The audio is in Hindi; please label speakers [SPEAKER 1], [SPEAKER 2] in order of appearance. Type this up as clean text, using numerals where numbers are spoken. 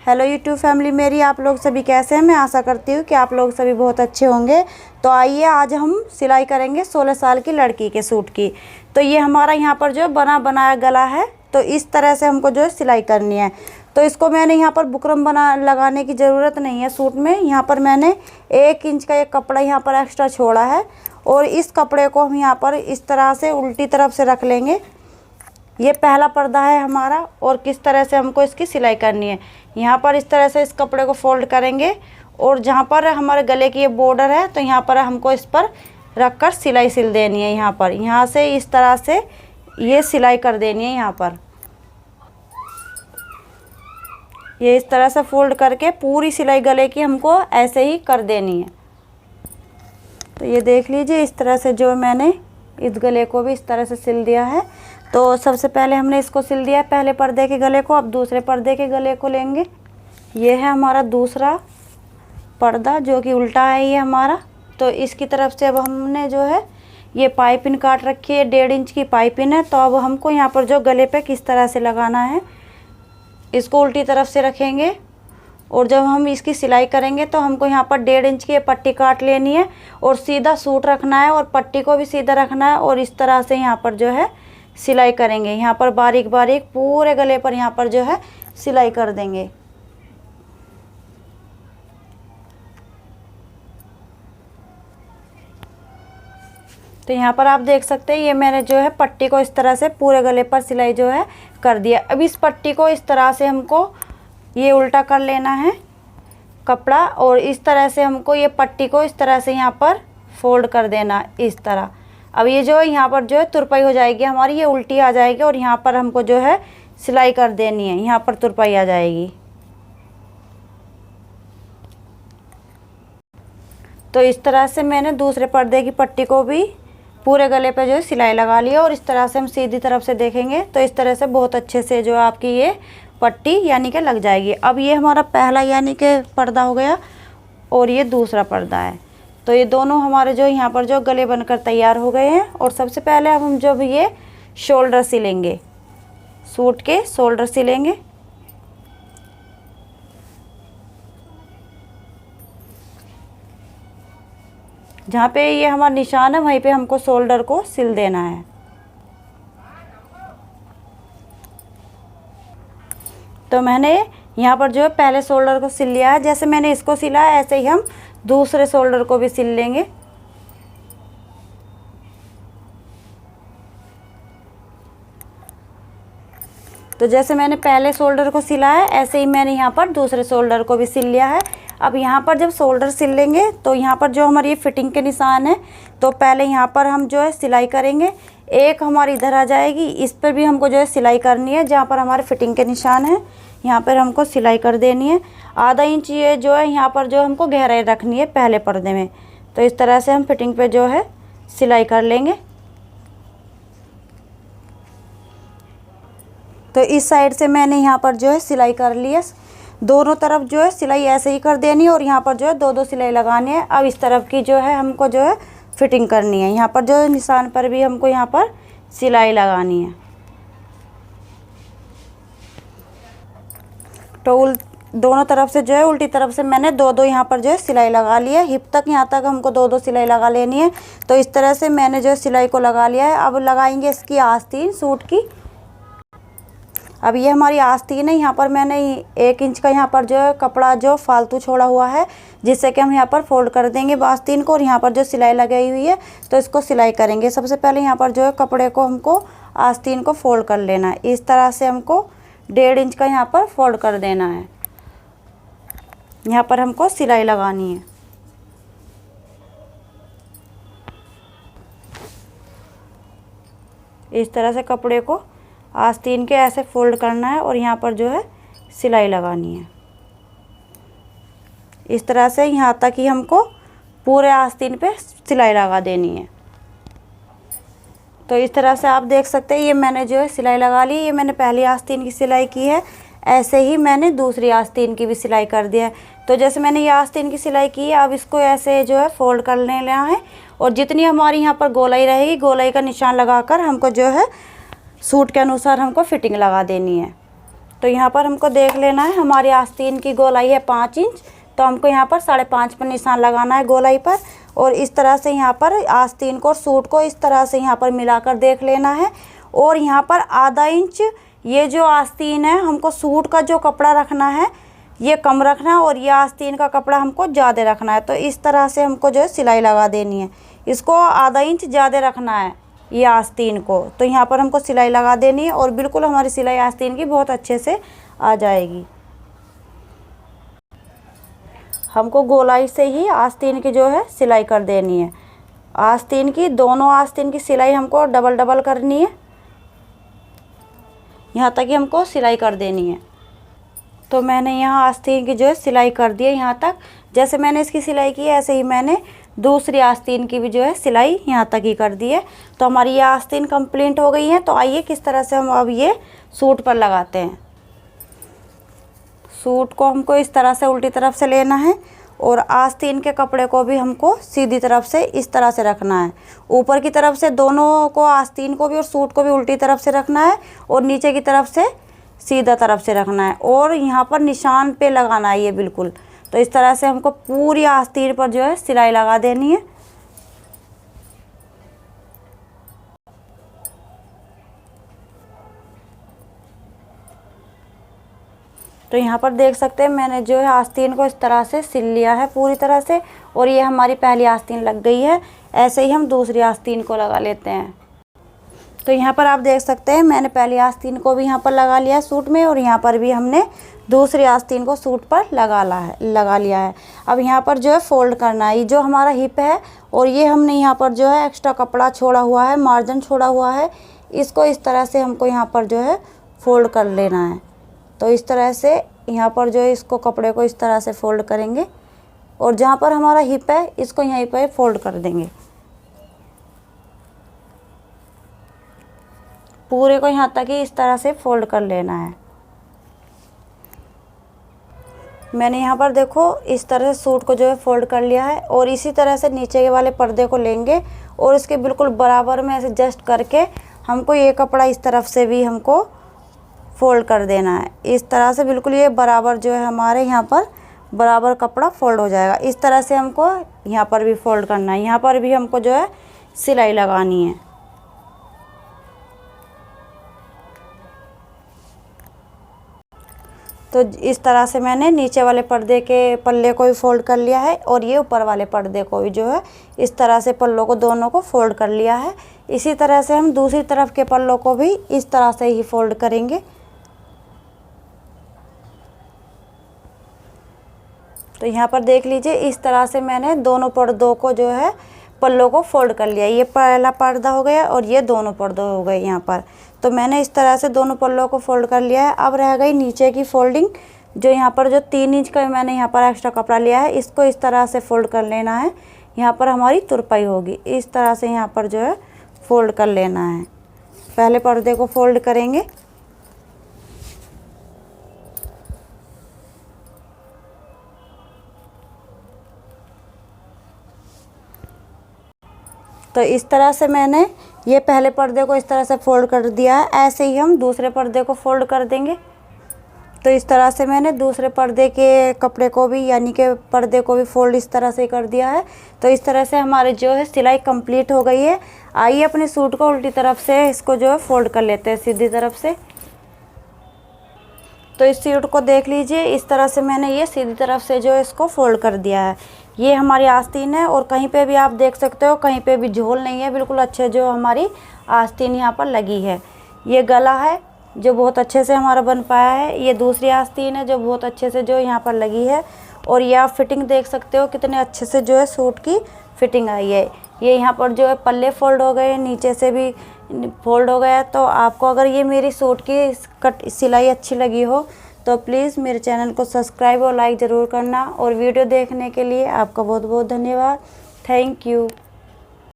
[SPEAKER 1] हेलो यूट्यूब फैमिली मेरी, आप लोग सभी कैसे हैं। मैं आशा करती हूँ कि आप लोग सभी बहुत अच्छे होंगे। तो आइए आज हम सिलाई करेंगे 16 साल की लड़की के सूट की। तो ये हमारा यहाँ पर जो बना बनाया गला है, तो इस तरह से हमको जो है सिलाई करनी है। तो इसको मैंने यहाँ पर बुकरम बना लगाने की ज़रूरत नहीं है सूट में। यहाँ पर मैंने 1 इंच का एक कपड़ा यहाँ पर एक्स्ट्रा छोड़ा है और इस कपड़े को हम यहाँ पर इस तरह से उल्टी तरफ से रख लेंगे। ये पहला पर्दा है हमारा और किस तरह से हमको इसकी सिलाई करनी है। यहाँ पर इस तरह से इस कपड़े को फोल्ड करेंगे और जहाँ पर हमारे गले की ये बॉर्डर है तो यहाँ पर हमको इस पर रख कर सिलाई सिल देनी है। यहाँ पर यहाँ से इस तरह से ये सिलाई कर देनी है। यहाँ पर ये इस तरह से फोल्ड करके पूरी सिलाई गले की हमको ऐसे ही कर देनी है। तो ये देख लीजिए, इस तरह से जो मैंने इस गले को भी इस तरह से सिल दिया है। तो सबसे पहले हमने इसको सिल दिया है पहले पर्दे के गले को। अब दूसरे पर्दे के गले को लेंगे। ये है हमारा दूसरा पर्दा जो कि उल्टा है ये हमारा। तो इसकी तरफ से अब हमने जो है ये पाइपिंग काट रखी है, 1.5 इंच की पाइपिंग है। तो अब हमको यहाँ पर जो गले पे किस तरह से लगाना है, इसको उल्टी तरफ से रखेंगे और जब हम इसकी सिलाई करेंगे तो हमको यहाँ पर 1.5 इंच की पट्टी काट लेनी है और सीधा सूट रखना है और पट्टी को भी सीधा रखना है और इस तरह से यहाँ पर जो है सिलाई करेंगे। यहाँ पर बारीक बारीक पूरे गले पर यहाँ पर जो है सिलाई कर देंगे। तो यहाँ पर आप देख सकते हैं ये मैंने जो है पट्टी को इस तरह से पूरे गले पर सिलाई जो है कर दिया। अब इस पट्टी को इस तरह से हमको ये उल्टा कर लेना है कपड़ा और इस तरह से हमको ये पट्टी को इस तरह से यहाँ पर फोल्ड कर देना इस तरह। अब ये जो है यहाँ पर जो है तुरपाई हो जाएगी हमारी, ये उल्टी आ जाएगी और यहाँ पर हमको जो है सिलाई कर देनी है। यहाँ पर तुरपाई आ जाएगी। तो इस तरह से मैंने दूसरे पर्दे की पट्टी को भी पूरे गले पे जो है सिलाई लगा लिया और इस तरह से हम सीधी तरफ से देखेंगे तो इस तरह से बहुत अच्छे से जो आपकी ये पट्टी यानी कि लग जाएगी। अब ये हमारा पहला यानी कि पर्दा हो गया और ये दूसरा पर्दा है। तो ये दोनों हमारे जो यहाँ पर जो गले बनकर तैयार हो गए हैं। और सबसे पहले अब हम जो भी ये शोल्डर सिलेंगे, सूट के शोल्डर सिलेंगे। जहाँ पे ये हमारा निशान है वहीं पे हमको शोल्डर को सिल देना है। तो मैंने यहाँ पर जो है पहले शोल्डर को सिल लिया है। जैसे मैंने इसको सिला है ऐसे ही हम दूसरे शोल्डर को भी सिल लेंगे। तो जैसे मैंने पहले शोल्डर को सिला है ऐसे ही मैंने यहाँ पर दूसरे शोल्डर को भी सिल लिया है। अब यहाँ पर जब शोल्डर सिल लेंगे तो यहाँ पर जो हमारी फिटिंग के निशान है तो पहले यहाँ पर हम जो है सिलाई करेंगे। एक हमारी इधर आ जाएगी, इस पर भी हमको जो है सिलाई करनी है। जहाँ पर हमारे फिटिंग के निशान है यहाँ पर हमको सिलाई कर देनी है। ½ इंच ये जो है यहाँ पर जो हमको गहराई रखनी है पहले पर्दे में। तो इस तरह से हम फिटिंग पे जो है सिलाई कर लेंगे। तो इस साइड से मैंने यहाँ पर जो है सिलाई कर ली है। दोनों तरफ जो है सिलाई ऐसे ही कर देनी है और यहाँ पर जो है 2-2 सिलाई लगानी है। अब इस तरफ की जो है हमको जो है फिटिंग करनी है। यहाँ पर जो निशान पर भी हमको यहाँ पर सिलाई लगानी है। तो दोनों तरफ से जो है उल्टी तरफ से मैंने 2-2 यहाँ पर जो है सिलाई लगा ली है। हिप तक यहाँ तक हमको 2-2 सिलाई लगा लेनी है। तो इस तरह से मैंने जो है सिलाई को लगा लिया है। अब लगाएंगे इसकी आस्तीन सूट की। अब ये हमारी आस्तीन है। यहाँ पर मैंने 1 इंच का यहाँ पर जो है कपड़ा जो फालतू छोड़ा हुआ है जिससे कि हम यहाँ पर फोल्ड कर देंगे आस्तीन को और यहाँ पर जो सिलाई लगाई हुई है तो इसको सिलाई करेंगे। सबसे पहले यहाँ पर जो है कपड़े को हमको आस्तीन को फोल्ड कर लेना है। इस तरह से हमको 1.5 इंच का यहाँ पर फोल्ड कर देना है। यहाँ पर हमको सिलाई लगानी है। इस तरह से कपड़े को आस्तीन के ऐसे फोल्ड करना है और यहाँ पर जो है सिलाई लगानी है। इस तरह से यहाँ तक ही हमको पूरे आस्तीन पे सिलाई लगा देनी है। तो इस तरह से आप देख सकते हैं ये मैंने जो है सिलाई लगा ली। ये मैंने पहली आस्तीन की सिलाई की है, ऐसे ही मैंने दूसरी आस्तीन की भी सिलाई कर दिया है। तो जैसे मैंने ये आस्तीन की सिलाई की है अब इसको ऐसे जो है फोल्ड कर लेना है और जितनी हमारी यहाँ पर गोलाई रहेगी गोलाई का निशान लगाकर हमको जो है सूट के अनुसार हमको फिटिंग लगा देनी है। तो यहाँ पर हमको देख लेना है, हमारी आस्तीन की गोलाई है 5 इंच, तो हमको यहाँ पर 5.5 पर निशान लगाना है गोलाई पर। और इस तरह से यहाँ पर आस्तीन को और सूट को इस तरह से यहाँ पर मिलाकर देख लेना है। और यहाँ पर आधा इंच ये जो आस्तीन है, हमको सूट का जो कपड़ा रखना है ये कम रखना है और ये आस्तीन का कपड़ा हमको ज़्यादा रखना है। तो इस तरह से हमको जो है सिलाई लगा देनी है, इसको आधा इंच ज़्यादा रखना है ये आस्तीन को। तो यहाँ पर हमको सिलाई लगा देनी है और बिल्कुल हमारी सिलाई आस्तीन की बहुत अच्छे से आ जाएगी। हमको गोलाई से ही आस्तीन की जो है सिलाई कर देनी है। आस्तीन की, दोनों आस्तीन की सिलाई हमको डबल डबल करनी है, यहाँ तक ही हमको सिलाई कर देनी है। तो मैंने यहाँ आस्तीन की जो है सिलाई कर दी है यहाँ तक। जैसे मैंने इसकी सिलाई की है ऐसे ही मैंने दूसरी आस्तीन की भी जो है सिलाई यहाँ तक ही कर दी है। तो हमारी ये आस्तीन कंप्लीट हो गई है। तो आइए किस तरह से हम अब ये सूट पर लगाते हैं। सूट को हमको इस तरह से उल्टी तरफ से लेना है और आस्तीन के कपड़े को भी हमको सीधी तरफ से इस तरह से रखना है। ऊपर की तरफ से दोनों को, आस्तीन को भी और सूट को भी उल्टी तरफ से रखना है और नीचे की तरफ से सीधा तरफ से रखना है और यहाँ पर निशान पे लगाना है ये बिल्कुल। तो इस तरह से हमको पूरी आस्तीन पर जो है सिलाई लगा देनी है। तो यहाँ पर देख सकते हैं मैंने जो है आस्तीन को इस तरह से सिल लिया है पूरी तरह से और ये हमारी पहली आस्तीन लग गई है। ऐसे ही हम दूसरी आस्तीन को लगा लेते हैं। तो यहाँ पर आप देख सकते हैं मैंने पहली आस्तीन को भी यहाँ पर लगा लिया है सूट में और यहाँ पर भी हमने दूसरी आस्तीन को सूट पर लगा लिया है। अब यहाँ पर जो है फोल्ड करना है। ये जो हमारा हिप है और ये हमने यहाँ पर जो है एक्स्ट्रा कपड़ा छोड़ा हुआ है, मार्जिन छोड़ा हुआ है, इसको इस तरह से हमको यहाँ पर जो है फोल्ड कर लेना है। तो इस तरह से यहाँ पर जो है इसको कपड़े को इस तरह से फोल्ड करेंगे और जहाँ पर हमारा हिप है इसको यहीं पर फोल्ड कर देंगे। पूरे को यहाँ तक ही इस तरह से फोल्ड कर लेना है। मैंने यहाँ पर देखो इस तरह से सूट को जो है फोल्ड कर लिया है और इसी तरह से नीचे के वाले पर्दे को लेंगे और इसके बिल्कुल बराबर में ऐसे जस्ट करके हमको ये कपड़ा इस तरफ से भी हमको फोल्ड कर देना है। इस तरह से बिल्कुल ये बराबर जो है हमारे यहाँ पर बराबर कपड़ा फोल्ड हो जाएगा। इस तरह से हमको यहाँ पर भी फोल्ड करना है। यहाँ पर भी हमको जो है सिलाई लगानी है। तो इस तरह से मैंने नीचे वाले पर्दे के पल्ले को भी फोल्ड कर लिया है और ये ऊपर वाले पर्दे को भी जो है इस तरह से पल्लों को दोनों को फोल्ड कर लिया है। इसी तरह से हम दूसरी तरफ के पल्लों को भी इस तरह से ही फोल्ड करेंगे। तो यहाँ पर देख लीजिए इस तरह से मैंने दोनों पर्दों को जो है पल्लों को फोल्ड कर लिया। ये पहला पर्दा हो गया और ये दोनों पर्दे हो गए यहाँ पर। तो मैंने इस तरह से दोनों पल्लों को फोल्ड कर लिया है। अब रह गई नीचे की फोल्डिंग, जो यहाँ पर जो 3 इंच का मैंने यहाँ पर एक्स्ट्रा कपड़ा लिया है इसको इस तरह से फोल्ड कर लेना है। यहाँ पर हमारी तुरपाई होगी, इस तरह से यहाँ पर जो है फोल्ड कर लेना है। पहले पर्दे को फोल्ड करेंगे। तो इस तरह से मैंने ये पहले पर्दे को इस तरह से फोल्ड कर दिया है। ऐसे ही हम दूसरे पर्दे को फोल्ड कर देंगे। तो इस तरह से मैंने दूसरे पर्दे के कपड़े को भी यानी कि पर्दे को भी फोल्ड इस तरह से कर दिया है। तो इस तरह से हमारे जो है सिलाई कंप्लीट हो गई है। आइए अपने सूट को उल्टी तरफ से इसको जो है फोल्ड कर लेते हैं सीधी तरफ से। तो इस सूट को देख लीजिए, इस तरह से मैंने ये सीधी तरफ से जो है इसको फोल्ड कर दिया है। ये हमारी आस्तीन है और कहीं पे भी आप देख सकते हो कहीं पे भी झोल नहीं है, बिल्कुल अच्छे जो हमारी आस्तीन यहाँ पर लगी है। ये गला है जो बहुत अच्छे से हमारा बन पाया है। ये दूसरी आस्तीन है जो बहुत अच्छे से जो यहाँ पर लगी है। और ये आप फिटिंग देख सकते हो कितने अच्छे से जो है सूट की फिटिंग आई है। ये यहाँ पर जो है पल्ले फोल्ड हो गए, नीचे से भी फोल्ड हो गया। तो आपको अगर ये मेरी सूट की सिलाई अच्छी लगी हो तो प्लीज़ मेरे चैनल को सब्सक्राइब और लाइक ज़रूर करना। और वीडियो देखने के लिए आपका बहुत बहुत धन्यवाद। Thank you.